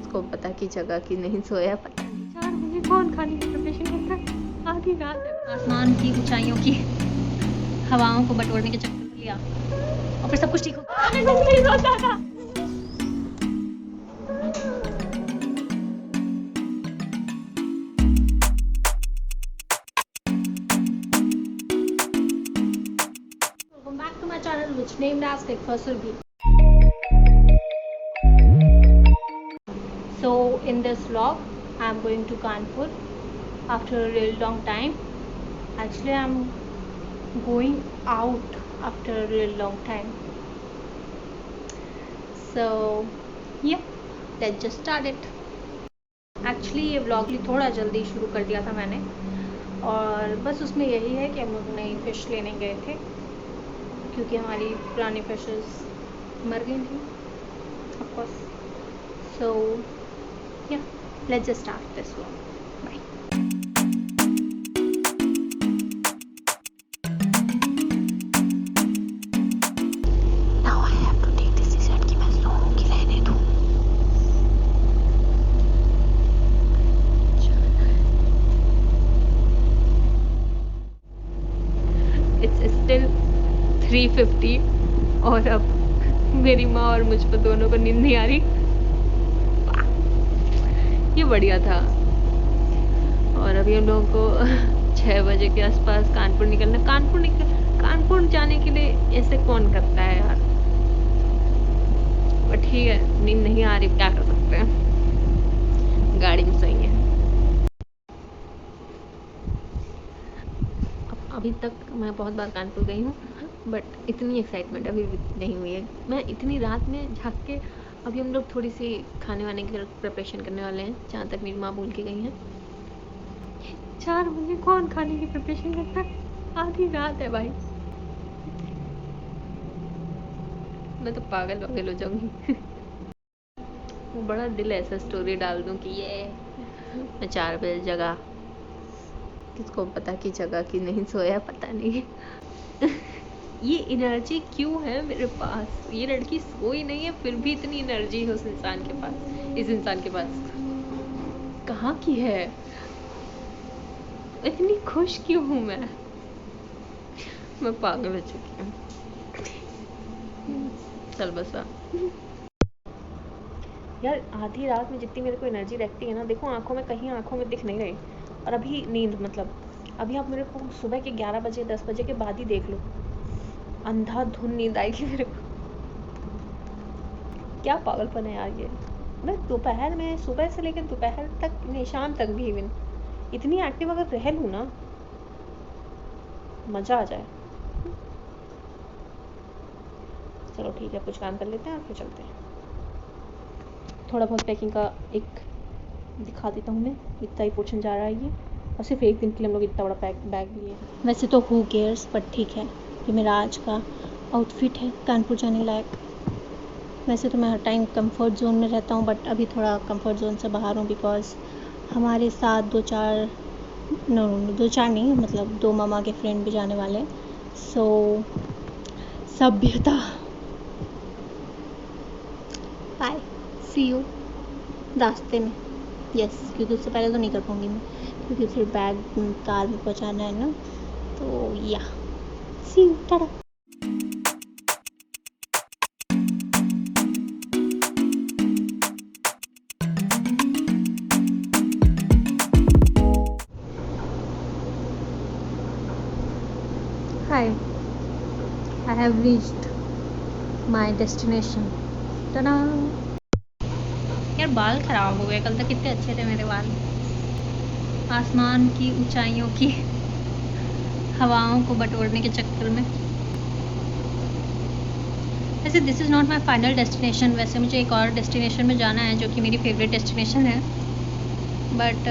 किसको पता की जगह की नहीं सोया पता नहीं। 4 बजे कौन खाने की प्रिपरेशन करता है? आधी रात है। आसमान की ऊंचाइयों की हवाओं को बटोरने के चक्कर में लिया और फिर सब कुछ ठीक हो गया। मैंने कुछ नहीं सोचा था। Welcome back to my channel, which named as Tech for Surbi. So in this vlog, I am going to Kanpur after a real long time. Actually, I am going out after a real long time. So yeah, let's just start it. Actually ये vlog थोड़ा जल्दी शुरू कर दिया था मैंने, और बस उसमें यही है कि हम लोग नई फ़िश लेने गए थे क्योंकि हमारी पुरानी फ़िशेस मर गई थी of course. So yeah let's just start this vlog. Bye. Now I have to take decision कि मैं सोऊं कि रहने दूं. इट्स स्टिल 3:50 और अब मेरी माँ और मुझ पर दोनों को नींद नहीं आ रही. ये बढ़िया था. और अभी हम लोगों को 6 बजे के आसपास कानपुर निकलना. कानपुर जाने के लिए ऐसे कौन करता है यार. बट ठीक है, नींद नहीं आ रही, क्या कर सकते हैं, गाड़ी में सही है. अभी तक मैं बहुत बार कानपुर गई हूँ, बट इतनी एक्साइटमेंट अभी नहीं हुई है. मैं इतनी रात में झाँक के. अभी हम लोग थोड़ी सी खाने वाने की प्रिपरेशन करने वाले हैं, जहाँ तक मेरी माँ बोल के गई हैं. 4 बजे कौन खाने की प्रिपरेशन करता है? आधी रात है भाई. मैं तो पागल हो जाऊंगी. वो बड़ा दिल ऐसा स्टोरी डाल दूं कि ये मैं 4 बजे जगा. किसको पता की जगह की नहीं सोया पता नहीं. ये एनर्जी क्यों है मेरे पास? ये लड़की सोई नहीं है फिर भी इतनी एनर्जी है उस इंसान के पास. इस इंसान के पास कहाँ की है? इतनी खुश क्यों हूँ मैं पागल हो चुकी हूँ. चल बसा यार. आधी रात में जितनी मेरे को एनर्जी रहती है ना, देखो आंखों में, कहीं आंखों में दिख नहीं रही. और अभी नींद, मतलब अभी आप मेरे को सुबह के 11 बजे 10 बजे के बाद ही देख लो, अंधाधुन नींद आएगी मेरे को. क्या पागलपन है यार ये. मैं दोपहर में, सुबह से लेकर दोपहर तक नहीं, शाम तक भी इवन इतनी एक्टिव अगर रह लूँ ना, मज़ा आ जाए. चलो ठीक है, कुछ काम कर लेते हैं और फिर चलते हैं. थोड़ा बहुत पैकिंग का एक दिखा देता हूँ मैं. इतना ही पोर्शन जा रहा है ये, और सिर्फ एक दिन के लिए हम लोग इतना बड़ा बैग लिए. वैसे तो हु केयर्स, बट ठीक है, ये मेरा आज का आउटफिट है कानपुर जाने लायक. वैसे तो मैं हर टाइम कंफर्ट जोन में रहता हूँ, बट अभी थोड़ा कंफर्ट जोन से बाहर हूँ, बिकॉज हमारे साथ 2-4 नहीं, मतलब 2 मामा के फ्रेंड भी जाने वाले. सो सभ्यता. बाय, सी यू रास्ते में. यस, क्योंकि उससे पहले तो नहीं कर पाऊँगी मैं, क्योंकि फिर बैग कार में पहुँचाना है ना. तो yeah see you, tata. Hi, I have reached my destination. Ta-da! यार बाल खराब हो गए. कल तक कितने अच्छे थे मेरे बाल. आसमान की ऊंचाइयों की हवाओं को बटोरने के चक्कर में. वैसे this is not my final destination. वैसे मुझे एक और डेस्टिनेशन में जाना है, जो कि मेरी फेवरेट डेस्टिनेशन है, बट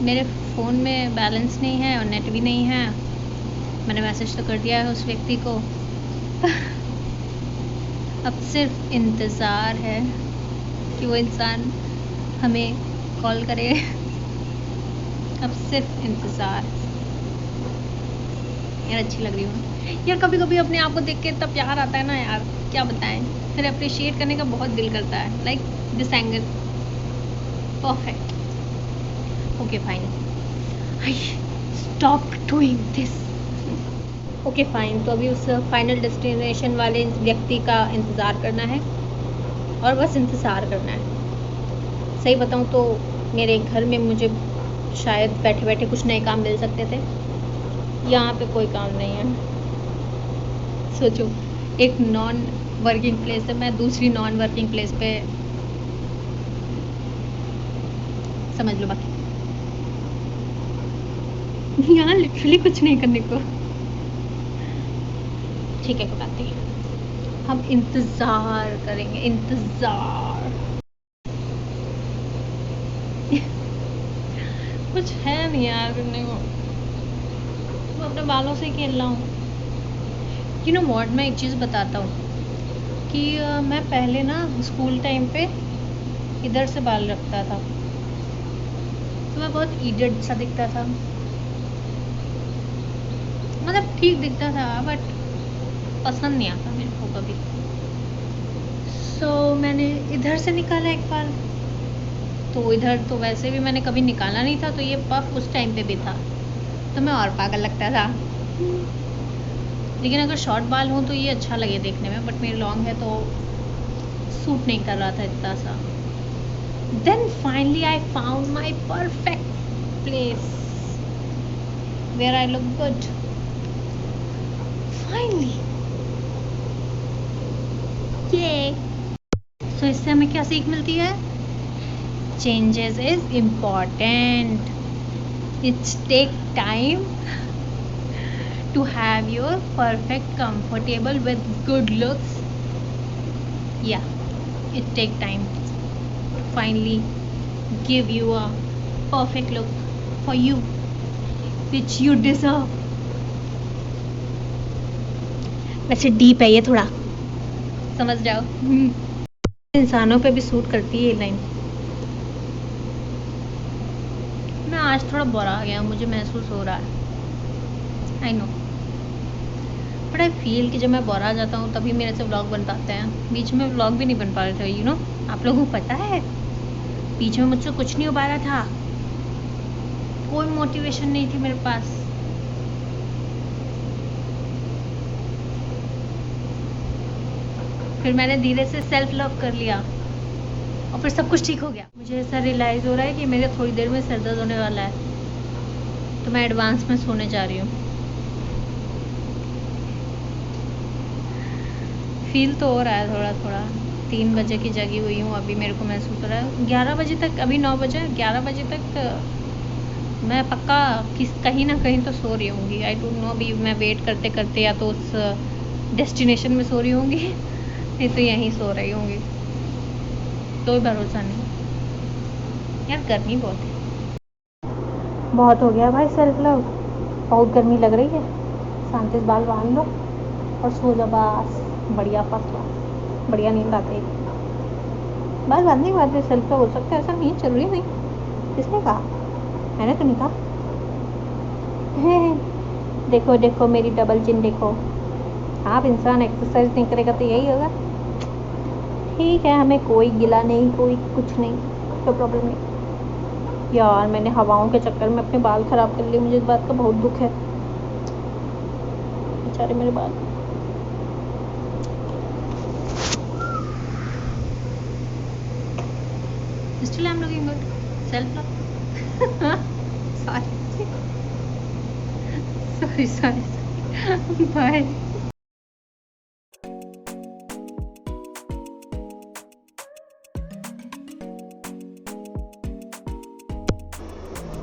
मेरे फ़ोन में बैलेंस नहीं है और नेट भी नहीं है. मैंने मैसेज तो कर दिया है उस व्यक्ति को. अब सिर्फ इंतज़ार है कि वो इंसान हमें कॉल करे. अब सिर्फ इंतज़ार. यार अच्छी लग रही हूँ यार. कभी कभी अपने आप को देख के इतना प्यार आता है ना यार, क्या बताएं. फिर अप्रिशिएट करने का बहुत दिल करता है. Like this angle. Perfect. Okay fine, I stop doing this. Okay fine, तो अभी उस फाइनल डेस्टिनेशन वाले व्यक्ति का इंतज़ार करना है और बस इंतज़ार करना है। सही बताऊँ तो मेरे घर में मुझे शायद बैठे बैठे कुछ नए काम मिल सकते थे, यहाँ पे कोई काम नहीं है। सोचो, एक नॉन वर्किंग प्लेस है, मैं दूसरी नॉन वर्किंग प्लेस पे, समझ लो। बाकी यहाँ लिटरली कुछ नहीं करने को। ठीक है, कोई बात नहीं, हम इंतज़ार करेंगे, इंतज़ार। कुछ है नहीं यार करने को, मैं अपने बालों से खेल रहा हूँ। यू नो व्हाट, मैं एक चीज़ बताता हूँ कि मैं पहले ना स्कूल टाइम पे इधर से बाल रखता था, तो मैं बहुत इडियट सा दिखता था, मतलब ठीक दिखता था बट पसंद नहीं आता मेरे को कभी। सो मैंने इधर से निकाला एक बार, तो इधर तो वैसे भी मैंने कभी निकाला नहीं था, तो ये पफ उस टाइम पे भी था, तो मैं और पागल लगता था। लेकिन अगर शॉर्ट बाल हो तो ये अच्छा लगे देखने में, बट मेरे लॉन्ग है तो सूट नहीं कर रहा था इतना सा। Then finally I found my perfect place where I look good. Finally ये। सो इससे हमें क्या सीख मिलती है? Changes is important, it's take time to have your perfect comfortable with good looks. Yeah, it take time to finally give you a perfect look for you which you deserve. वैसे deep है ये थोड़ा, समझ जाओ। इंसानों पे भी suit करती है ये लाइन। मैं आज थोड़ा बुरा आ गया, मुझे महसूस हो रहा है, I know, but I feel कि जब मैं बोर आ जाता हूँ तभी मेरे से व्लॉग बन पाते हैं। बीच में व्लॉग भी नहीं बन पा रहे थे, यू नो, आप लोगों को पता है, बीच में मुझसे कुछ नहीं हो पा रहा था, कोई मोटिवेशन नहीं थी मेरे पास। फिर मैंने धीरे से सेल्फ लव कर लिया और फिर सब कुछ ठीक हो गया। मुझे ऐसा रियलाइज़ हो रहा है कि मेरे थोड़ी देर में सर दर्द होने वाला है, तो मैं एडवांस में सोने जा रही हूँ। फील तो हो रहा है थोड़ा थोड़ा, 3 बजे की जगी हुई हूँ अभी, मेरे को महसूस हो रहा है 11 बजे तक, अभी 9 बजे, 11 बजे तक मैं पक्का कहीं ना कहीं तो सो रही होंगी। आई डोंट नो, अभी मैं वेट करते करते या तो उस डेस्टिनेशन में सो रही होंगी नहीं तो यहीं सो रही होंगी, कोई भरोसा नहीं यार। गर्मी बहुत है, बहुत हो गया भाई सेल्फ लव, बहुत गर्मी लग रही है। शांति से बाल बांध लो और सो जा बस, बढ़िया फर्स्ट क्लास, बढ़िया नींद आती है। बाल बांधने के बाद भी सेल्फ लव हो सकता है, ऐसा नहीं, जरूरी नहीं। किसने कहा? मैंने तो नहीं कहा। देखो देखो मेरी डबल चिन देखो। आप इंसान एक्सरसाइज नहीं करेगा तो यही होगा। ठीक है, हमें कोई गिला नहीं, कोई कुछ नहीं, कोई प्रॉब्लम नहीं। यार मैंने हवाओं के चक्कर में अपने बाल खराब कर लिए, मुझे इस बात का बहुत दुख है, बेचारे मेरे बाल। Still I'm looking good. Self love. sorry. Bye.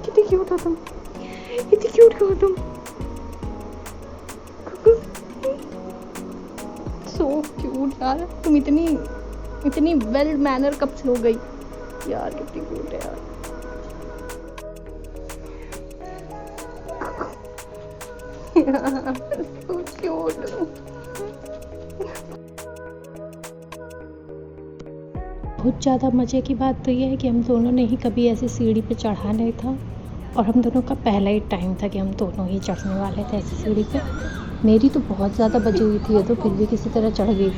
कितनी क्यूट हो तुम, इतनी क्यूट हो तुम। सो क्यूट यार, तुम इतनी वेल मैनर कब से हो गई यार, कितनी क्यूट है यार। So cute. बहुत ज़्यादा मज़े की बात तो ये है कि हम दोनों ने ही कभी ऐसी सीढ़ी पे चढ़ा नहीं था, और हम दोनों का पहला ही टाइम था कि हम दोनों ही चढ़ने वाले थे ऐसी सीढ़ी पे। मेरी तो बहुत ज़्यादा बजी हुई थी ये, तो फिर भी किसी तरह चढ़ गई।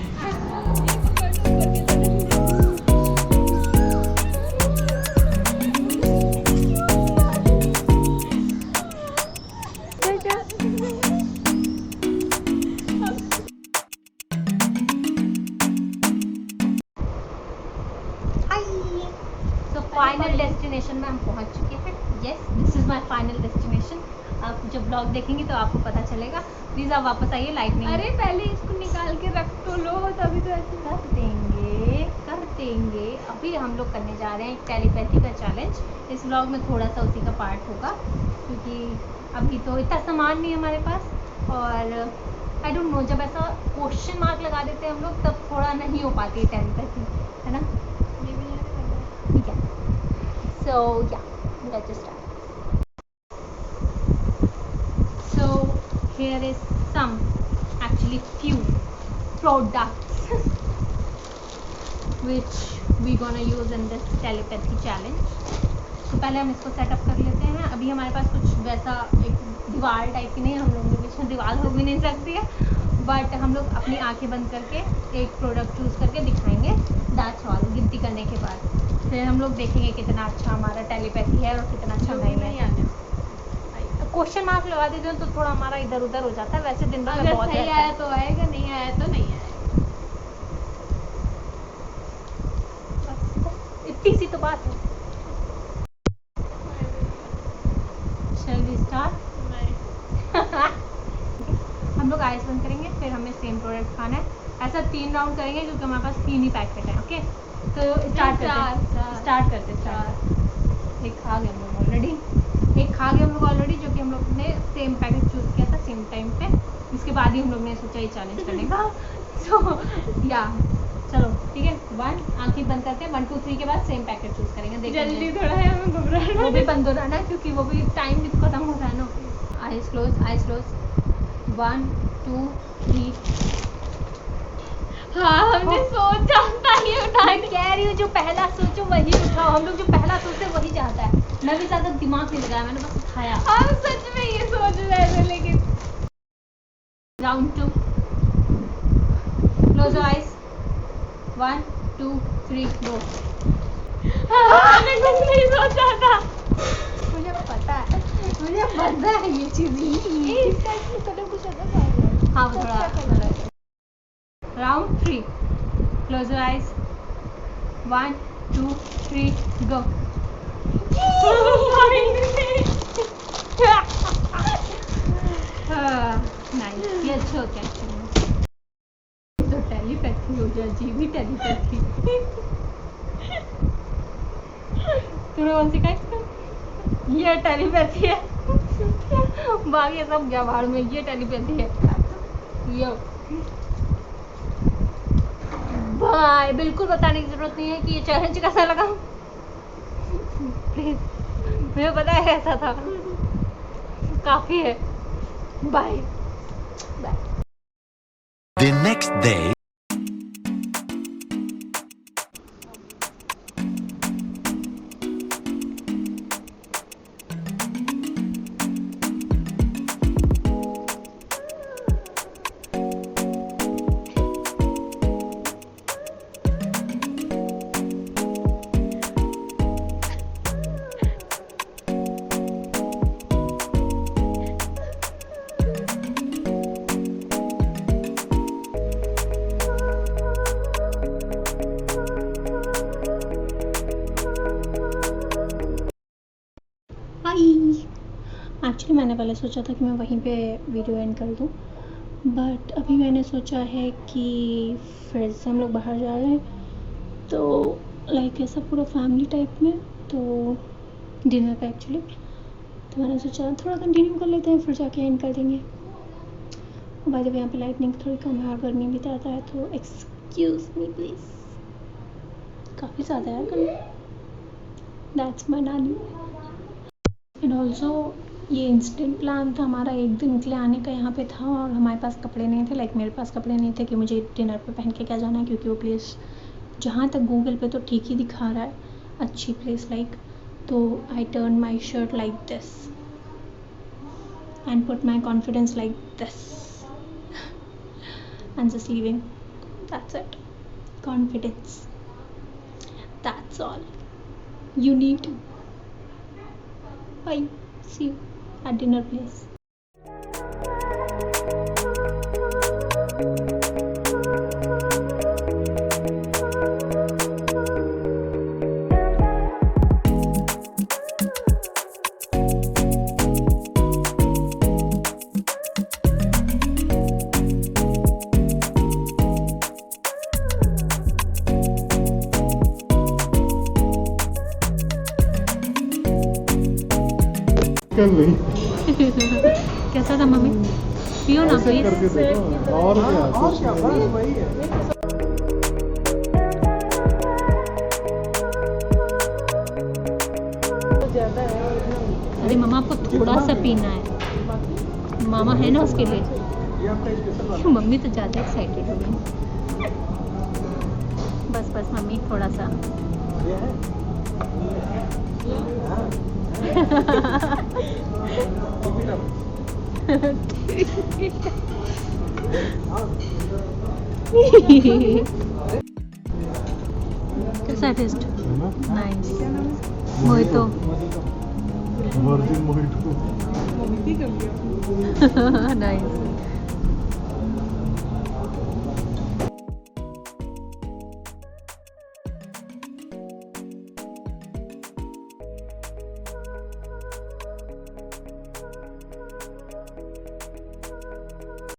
सो फाइनल डेस्टिनेशन में हम पहुंच चुके हैं. Yes, this is my final destination. आप जब ब्लॉग देखेंगे तो आपको पता चलेगा. प्लीज आप वापस आइए. लाइटनिंग अरे पहले इसको निकाल के रख तो लो, तभी तो ऐसे कर देंगे. अभी हम लोग करने जा रहे हैं एक टेलीपैथी का चैलेंज. इस ब्लॉग में थोड़ा सा उसी का पार्ट होगा, क्योंकि अभी तो इतना सामान नहीं है हमारे पास. और आई डोंट नो, जब ऐसा क्वेश्चन मार्क लगा देते हैं हम लोग तब थोड़ा नहीं हो पाती है टेलीपैथी, है ना. ठीक है. सो yeah, let's start. So here is some, actually few products which we gonna use in this telepathy challenge. तो पहले हम इसको सेटअप कर लेते हैं. अभी हमारे पास कुछ वैसा एक दीवार टाइप की नहीं है, हम लोगों के बीच में दीवार हो भी नहीं सकती है, बट हम लोग अपनी आंखें बंद करके एक प्रोडक्ट चूज़ करके दिखाएंगे. That's all. गिनती करने के बाद फिर हम लोग देखेंगे कितना अच्छा हमारा टेलीपैथी है और कितना अच्छा नहीं है. क्वेश्चन मार्क लगा देते हैं तो थोड़ा हमारा इधर उधर हो जाता है. वैसे दिन भर में बहुत सही रहता आया है. तो आएगा, नहीं आया तो नहीं आएगा. इतनी सी तो बात है. Shall we start? हम लोग आइस बंद करेंगे, फिर हमें सेम प्रोडक्ट खाना है. ऐसा 3 राउंड करेंगे क्योंकि हमारे पास 3 ही पैकेट है. ओके, तो स्टार्ट करते. एक खा गए हम लोग ऑलरेडी. जो कि हम लोग ने सेम पैकेट चूज किया था सेम टाइम पे. इसके बाद ही हम लोग ने सोचा ये चैलेंज करने का. सो या चलो ठीक है. 1 आंखें बंद करते हैं. 1 2 3 के बाद सेम पैकेट चूज करेंगे. जल्दी देखेंगे. थोड़ा है, हमें घबराहट वो भी बंद हो रहा है ना, क्योंकि वो भी टाइम भी तो खत्म हो रहा है ना. Eyes close. 1 2 3. हाँ, हमने सोचा था ये उठा मैं कह रही हूँ जो पहला सोचो वही उठाओ. हम लोग जो पहला सोचते हैं वही जाता है. मैं भी ज्यादा दिमाग नहीं लगाया, मैंने बस उठाया. हम सच में ये सोच रहे थे, लेकिन राउंड 2. Close your eyes. 1 2 3 गो. हमने कुछ नहीं सोचा था. मुझे पता है ये चीज ही. इसका कलर कुछ अलग आ गया. हाँ, वो थोड़ा. Round 3. Close your eyes. 1 2 3 go. Nice. ये अच्छा होता है एक्चुअली. तो टेलीपैथी हो जाए, जी भी टेलीपैथी. तूने कौन सी कहा? ये टेलीपैथी है. बाकी सब क्या बाहर में, ये टेलीपैथी है. यो बाय. बिल्कुल बताने की जरूरत नहीं है कि ये चैलेंज कैसा लगा. प्लीज, मुझे पता है ऐसा था. काफी है. Bye. The next day. Actually मैंने पहले सोचा था कि मैं वहीं पे वीडियो एंड कर दूँ, बट अभी मैंने सोचा है कि फिर से हम लोग बाहर जा रहे हैं, तो लाइक ऐसा पूरा फैमिली टाइप में, तो डिनर का एक्चुअली. तो मैंने सोचा थोड़ा कंटिन्यू कर लेते हैं, फिर जाके एंड कर देंगे. बाय द वे यहाँ पे लाइटनिंग थोड़ी कम है और गर्मी भी ज़्यादा है, तो एक्सक्यूज़ मी प्लीज़. काफ़ी ज़्यादा है गर्मी. दैट्स माय नानी. एंड ऑल्सो ये इंस्टेंट प्लान था हमारा एक दिन के लिए आने का यहाँ पे था, और हमारे पास कपड़े नहीं थे. लाइक मेरे पास कपड़े नहीं थे कि मुझे डिनर पे पहन के क्या जाना है, क्योंकि वो प्लेस जहाँ तक गूगल पे तो ठीक ही दिखा रहा है, अच्छी प्लेस लाइक. तो I turn my shirt like this and put my confidence like this and just leaving. That's it. Confidence. That's all you need. Bye. See you at dinner place. कल नहीं कैसा था मम्मी? पियो ना ऐसे करके please. देखो और क्या बस वही है अरे मामा आपको थोड़ा सा पीना है, मामा है ना उसके लिए। मम्मी तो ज़्यादा एक्साइटेड हो गई। बस बस मम्मी थोड़ा सा। कैसा है टेस्ट? है ना nice. Mojito. Virgin mojito nice.